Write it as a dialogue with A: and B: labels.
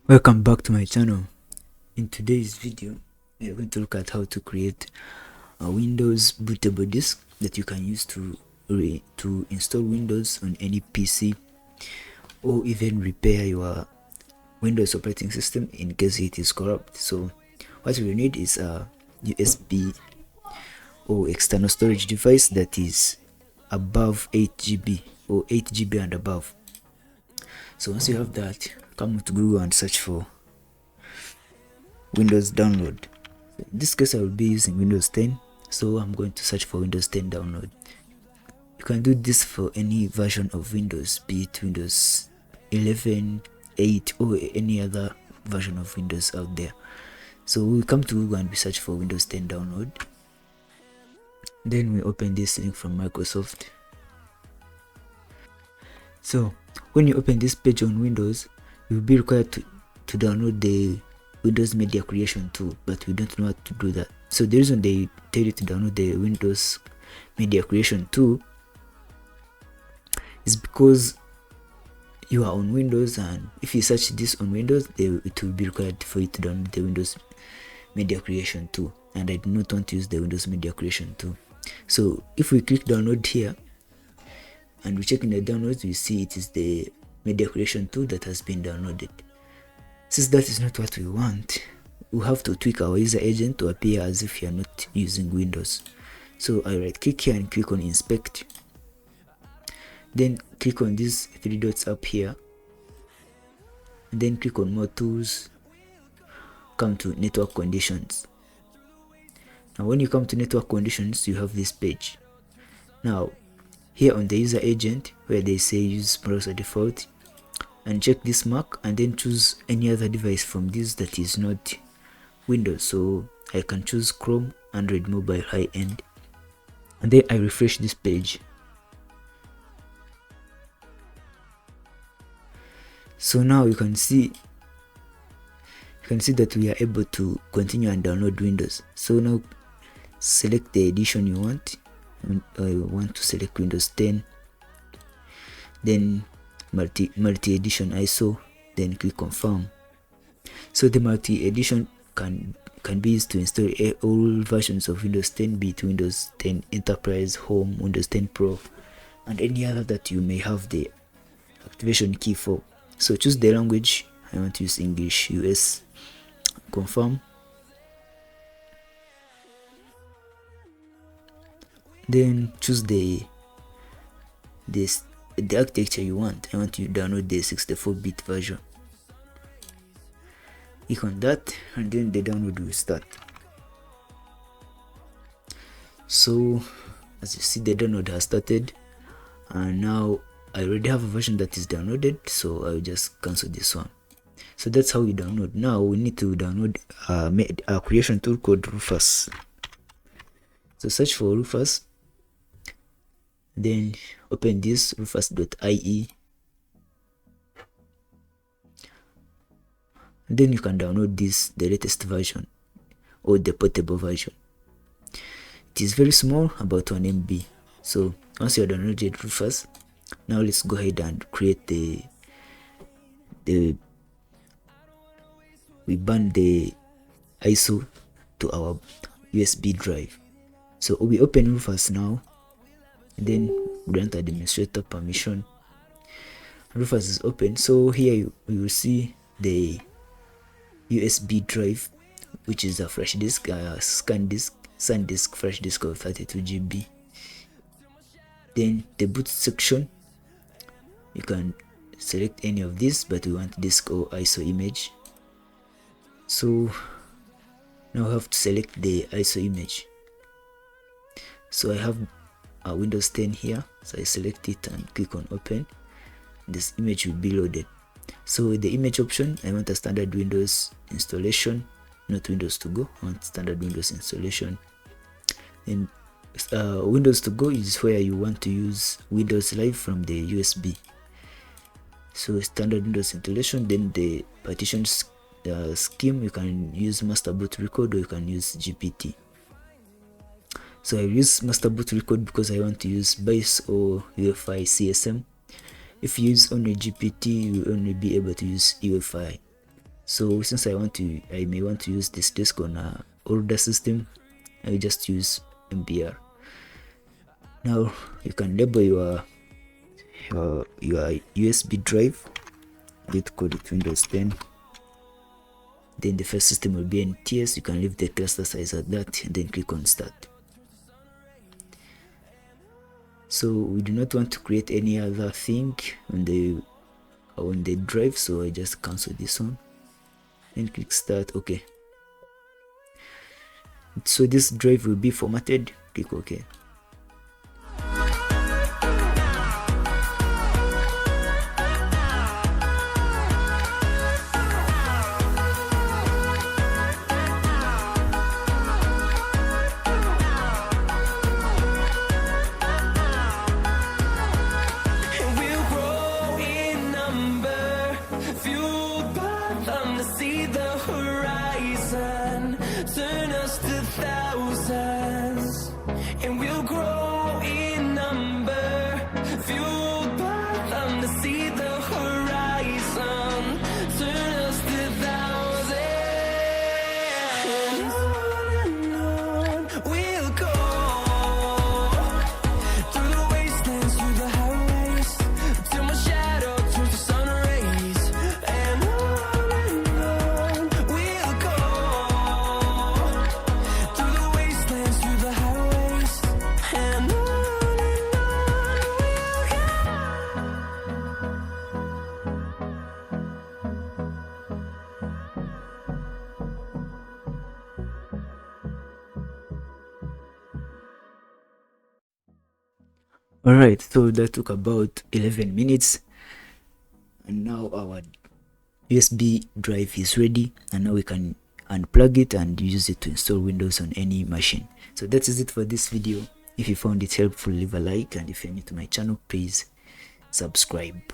A: Welcome back to my channel. In today's video we are going to look at how to create a Windows bootable disk that you can use to install Windows on any PC, or even repair your Windows operating system in case it is corrupt. So what we need is a USB or external storage device that is above 8 GB or 8 GB and above. So once you have that, come to Google and search for Windows download. In this case I will be using Windows 10, so I'm going to search for Windows 10 download. You can do this for any version of Windows, be it Windows 11, 8 or any other version of Windows out there. So we come to Google and we search for Windows 10 download. Then we open this link from Microsoft. So when you open this page on Windows, you'll be required to download the Windows Media Creation tool, but we don't know how to do that. So the reason they tell you to download the Windows Media Creation tool is because you are on Windows, and if you search this on Windows, it will be required for you to download the Windows Media Creation tool, and I do not want to use the Windows Media Creation tool. So if we click download here and we check in the downloads, we see it is the Media Creation tool that has been downloaded. Since that is not what we want, we have to tweak our user agent to appear as if you are not using Windows. So I right click here and click on inspect. Then click on these three dots up here. And then click on more tools. Come to network conditions. Now when you come to network conditions, you have this page. Now here on the user agent where they say use browser default, and check this mark and then choose any other device from this that is not Windows. So I can choose Chrome, Android mobile high end, and then I refresh this page. So now you can see that we are able to continue and download Windows. So now select the edition you want. I want to select Windows 10, then multi edition ISO, then click confirm. So the multi edition can be used to install all versions of Windows 10, be it Windows 10 Enterprise, Home, Windows 10 Pro, and any other that you may have the activation key for. So choose the language. I want to use English US. Confirm. Then choose the architecture you want. I want to download the 64-bit version. Click on that and then the download will start. So as you see, the download has started, and now I already have a version that is downloaded, so I'll just cancel this one. So that's how we download. Now we need to download a creation tool called Rufus. So search for Rufus, then open this rufus.ie, and then you can download the latest version or the portable version. It is very small, about 1 MB. So once you have downloaded Rufus, now let's go ahead and create we burn the ISO to our USB drive. So we open Rufus now, and then grant administrator permission. Rufus is open. So here you will see the USB drive, which is a flash disk, SanDisk flash disk of 32 GB. Then the boot section, you can select any of this, but we want disk or ISO image. So now I have to select the ISO image. So I have a Windows 10 here, so I select it and click on open. This image will be loaded. So the image option, I want a standard Windows installation, not Windows to go. I want standard Windows installation. And Windows to go is where you want to use Windows Live from the USB. So standard Windows installation, then the partition scheme, you can use master boot record or you can use GPT. So I use master boot record because I want to use BIOS or UEFI CSM. If you use only GPT, you will only be able to use UEFI. So since I may want to use this disk on a older system, I will just use MBR. Now you can label your USB drive. Let's call it Windows 10. Then the first system will be NTS. You can leave the cluster size at that and then click on start. So we do not want to create any other thing on the drive, so I just cancel this one and click start. Okay, so this drive will be formatted. Click OK.
B: Turn us to thousands, and we'll grow in number, fueled by them to see the horizon. Turn us to thousands, and on we'll go, through the wastelands, through the highways, till my shadow turns to sun rays. And on we'll go, through the wastelands, through the highways, and on we'll go.
A: Alright, so that took about 11 minutes, and now our USB drive is ready, and now we can unplug it and use it to install Windows on any machine. So that is it for this video. If you found it helpful, leave a like, and if you're new to my channel, please subscribe.